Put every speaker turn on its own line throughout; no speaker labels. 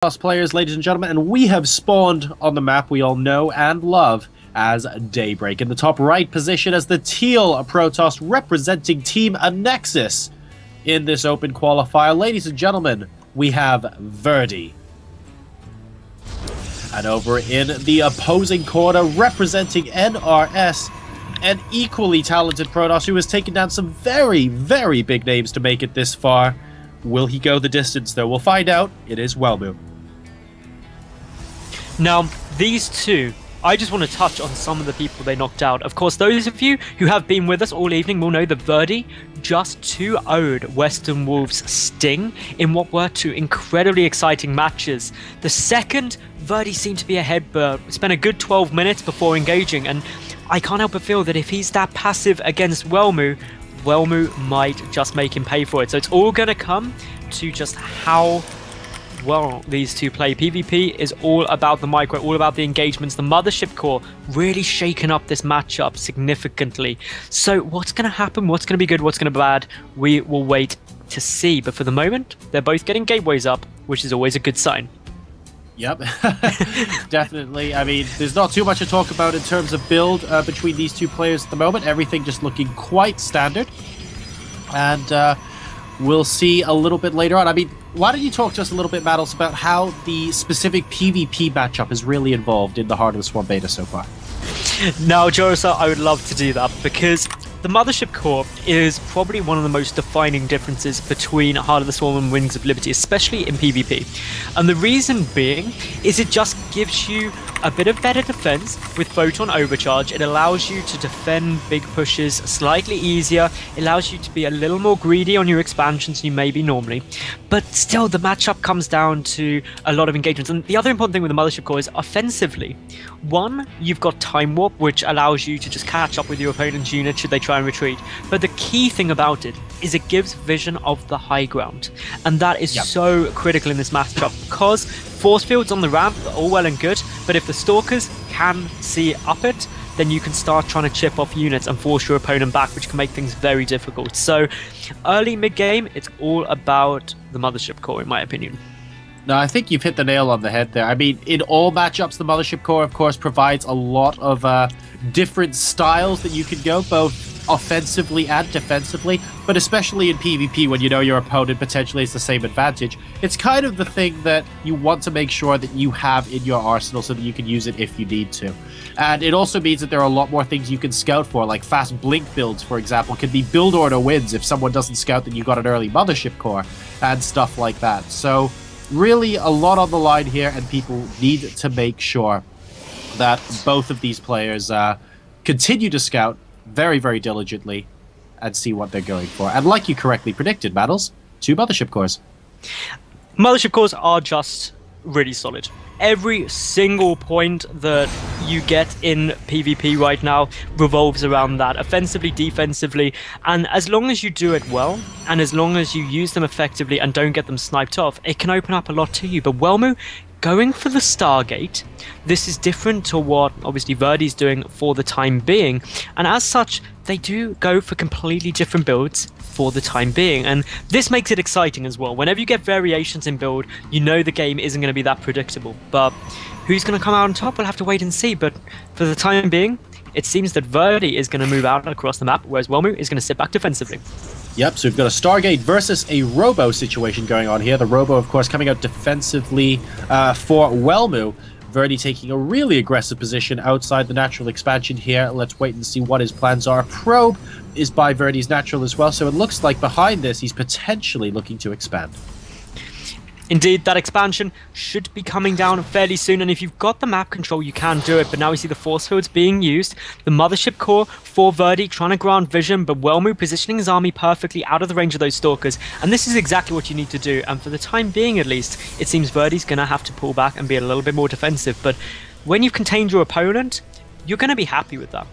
Players, ladies and gentlemen, and we have spawned on the map we all know and love as Daybreak. In the top right position as the Teal Protoss representing Team Nexus in this open qualifier. Ladies and gentlemen, we have Verdi. And over in the opposing corner, representing NRS, an equally talented Protoss who has taken down some very, very big names to make it this far. Will he go the distance, though? We'll find out. It is Welmu.
Now, these two, I just want to touch on some of the people they knocked out. Of course, those of you who have been with us all evening will know that Verdi just 2-0'd Western Wolves Sting in what were two incredibly exciting matches. The second, Verdi seemed to be ahead, but spent a good 12 minutes before engaging, and I can't help but feel that if he's that passive against Welmu, Welmu might just make him pay for it. So it's all going to come to just how well these two play. PvP is all about the micro, all about the engagements. The Mothership Core really shaken up this matchup significantly. So what's going to happen? What's going to be good? What's going to be bad? We will wait to see. But for the moment, they're both getting gateways up, which is always a good sign.
Yep, definitely. I mean, there's not too much to talk about in terms of build between these two players at the moment. Everything just looking quite standard. And we'll see a little bit later on. I mean, why don't you talk to us a little bit, Maddles, about how the specific PvP matchup is really involved in the Heart of the Swarm beta so far?
Now, Jorasa, I would love to do that because the Mothership Core is probably one of the most defining differences between Heart of the Swarm and Wings of Liberty, especially in PvP. And the reason being is it just gives you a bit of better defense with Photon Overcharge. It allows you to defend big pushes slightly easier. It allows you to be a little more greedy on your expansions than you may be normally. But still, the matchup comes down to a lot of engagements. And the other important thing with the Mothership Core is offensively. One, you've got Time Warp, which allows you to just catch up with your opponent's unit should they try and retreat. But the key thing about it is it gives vision of the high ground. And that is so critical in this matchup because force fields on the ramp are all well and good, but if the Stalkers can see up it, then you can start trying to chip off units and force your opponent back, which can make things very difficult. So early mid-game, it's all about the Mothership Core, in my opinion.
No, I think you've hit the nail on the head there. I mean, in all matchups, the Mothership Core, of course, provides a lot of different styles that you can go, both offensively and defensively, but especially in PvP when you know your opponent potentially has the same advantage. It's kind of the thing that you want to make sure that you have in your arsenal so that you can use it if you need to. And it also means that there are a lot more things you can scout for, like fast blink builds, for example, can be build order wins if someone doesn't scout that you got an early Mothership Core and stuff like that. So really a lot on the line here, and people need to make sure that both of these players continue to scout very, very diligently and see what they're going for. And like you correctly predicted, Maddles, 2 Mothership Cores.
Mothership Cores are just really solid. Every single point that you get in PvP right now revolves around that, offensively, defensively, and as long as you do it well, and as long as you use them effectively and don't get them sniped off, it can open up a lot to you. But Welmu, going for the Stargate, this is different to what obviously Verdi's doing for the time being, and as such they do go for completely different builds for the time being, and this makes it exciting as well. Whenever you get variations in build, you know the game isn't going to be that predictable, but who's going to come out on top, we'll have to wait and see. But for the time being, it seems that Verdi is going to move out across the map, whereas Welmu is going to sit back defensively.
Yep, so we've got a Stargate versus a Robo situation going on here. The Robo, of course, coming out defensively for Welmu. Verdi taking a really aggressive position outside the natural expansion here. Let's wait and see what his plans are. Probe is by Verdi's natural as well, so it looks like behind this he's potentially looking to expand.
Indeed, that expansion should be coming down fairly soon, and if you've got the map control, you can do it. But now we see the force fields being used. The Mothership Core for Verdi trying to grant vision, but Welmu positioning his army perfectly out of the range of those Stalkers. And this is exactly what you need to do. And for the time being, at least, it seems Verdi's going to have to pull back and be a little bit more defensive. But when you've contained your opponent, you're going to be happy with that.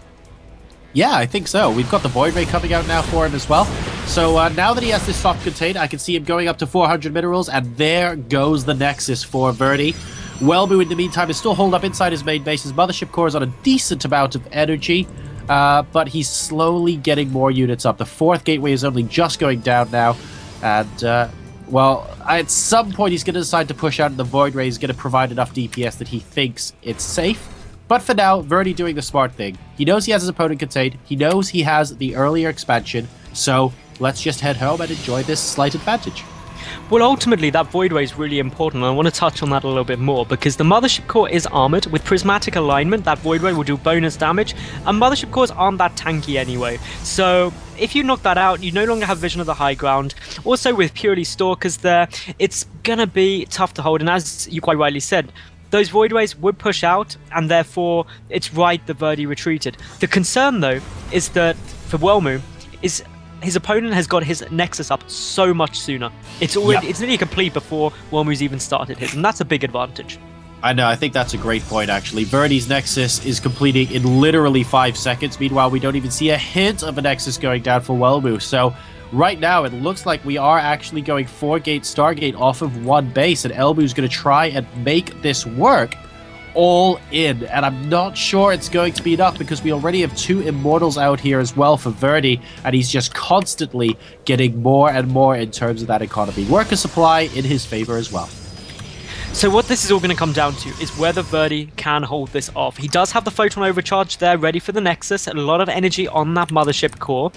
Yeah, I think so. We've got the Void Ray coming out now for him as well. So now that he has this soft contain, I can see him going up to 400 minerals, and there goes the Nexus for Verdi. Welmu, in the meantime, is still holed up inside his main base. His Mothership Core is on a decent amount of energy, but he's slowly getting more units up. The 4th gateway is only just going down now, and Well, at some point he's going to decide to push out, and the Void Ray is going to provide enough DPS that he thinks it's safe. But for now, Verdi doing the smart thing. He knows he has his opponent contained. He knows he has the earlier expansion. So let's just head home and enjoy this slight advantage.
Well, ultimately, that Void Ray is really important, and I want to touch on that a little bit more, because the Mothership Core is armored. With Prismatic Alignment, that Void Ray will do bonus damage, and Mothership Cores aren't that tanky anyway. So if you knock that out, you no longer have Vision of the High Ground. Also, with purely Stalkers there, it's going to be tough to hold, and as you quite rightly said, those Void Rays would push out, and therefore it's right that Verdi retreated. The concern, though, is that for Welmu, is his opponent has got his Nexus up so much sooner. It's already it's nearly complete before Welmu's even started his, and that's a big advantage.
I know, I think that's a great point, actually. Verdi's Nexus is completing in literally 5 seconds. Meanwhile, we don't even see a hint of a Nexus going down for Welmu. So right now, it looks like we are actually going 4-gate Stargate off of one base, and Elmu's going to try and make this work all in. And I'm not sure it's going to be enough, because we already have 2 Immortals out here as well for Verdi, and he's just constantly getting more and more in terms of that economy. Worker supply in his favor as well.
So what this is all going to come down to is whether Verdi can hold this off. He does have the Photon Overcharge there ready for the Nexus, and a lot of energy on that Mothership Core.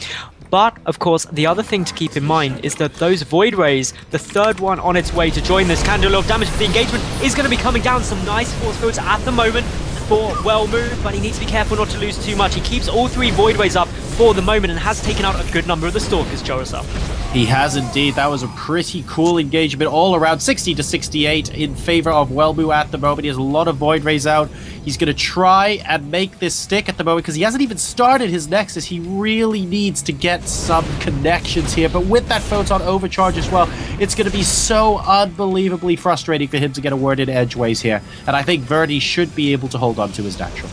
But, of course, the other thing to keep in mind is that those Void Rays, the third one on its way to join this, can do a lot of damage. The engagement is going to be coming down. Some nice force fields at the moment for Welmu, but he needs to be careful not to lose too much. He keeps all 3 Void Rays up for the moment and has taken out a good number of the Stalkers, Jorasa.
He has indeed. That was a pretty cool engagement all around, 60 to 68 in favor of Welmu at the moment. He has a lot of Void Rays out. He's going to try and make this stick at the moment, because he hasn't even started his Nexus. He really needs to get some connections here. But with that Photon Overcharge as well, it's going to be so unbelievably frustrating for him to get a word in edgeways here. And I think Verdi should be able to hold on to his natural.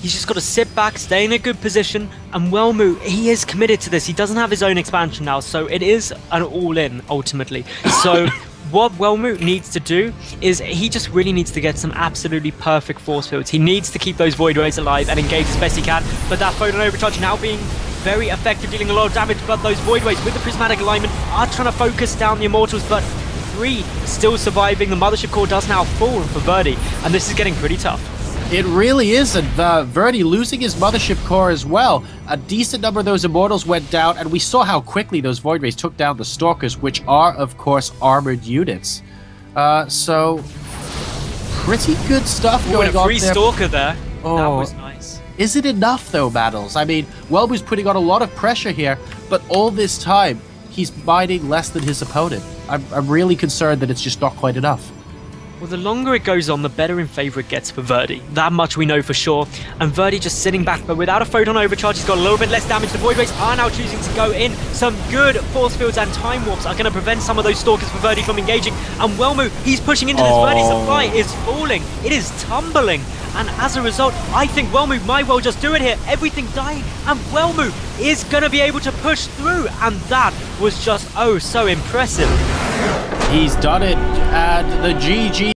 He's just got to sit back, stay in a good position, and Welmu, he is committed to this. He doesn't have his own expansion now, so it is an all-in, ultimately. So what Welmu needs to do is he just really needs to get some absolutely perfect force fields. He needs to keep those Void Rays alive and engage as best he can, but that Photon Overcharge now being very effective, dealing a lot of damage, but those Void Rays with the Prismatic Alignment are trying to focus down the Immortals, but 3 still surviving. The Mothership Core does now fall for Verdi, and this is getting pretty tough.
It really is, and Verdi losing his Mothership Core as well. A decent number of those Immortals went down, and we saw how quickly those Void Rays took down the Stalkers, which are, of course, armored units. So, pretty good stuff going on there.
Free Stalker there. Oh, that was nice.
Is it enough, though, Battles? I mean, Welmu's putting on a lot of pressure here, but all this time, he's mining less than his opponent. I'm really concerned that it's just not quite enough.
Well, the longer it goes on, the better in favour it gets for Verdi. That much we know for sure. And Verdi just sitting back, but without a Photon Overcharge, he's got a little bit less damage. The Void Rays are now choosing to go in. Some good Force Fields and Time Warps are going to prevent some of those Stalkers for Verdi from engaging. And Welmu, he's pushing into this. Verdi supply is falling. It is tumbling. And as a result, I think Welmu might well just do it here. Everything dying. And Welmu is going to be able to push through. And that was just, oh, so impressive.
He's done it, and the GG